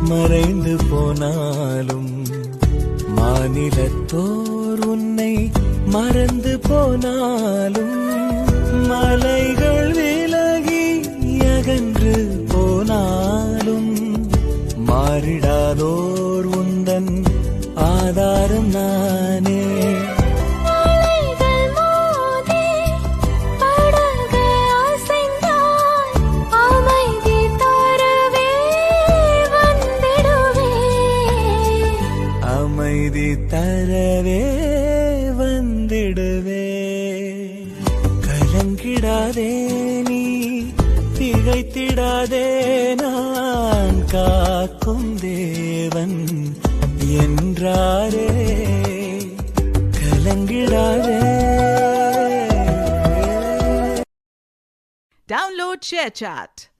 மறைந்து போனாலும் மாநிலத்தோர் உன்னை மறந்து போனாலும் மலைகள் விலகி அகன்று போனாலும் மாறிடாதோர் உந்தன் ஆதாரம் நானே. அமைதி தரவே வந்திடுவே. கலங்கிடாதே நீ திகைத்திடாதே, நான் காக்கும் தேவன் என்றாரே. கலங்கிடாதே. Download ShareChat.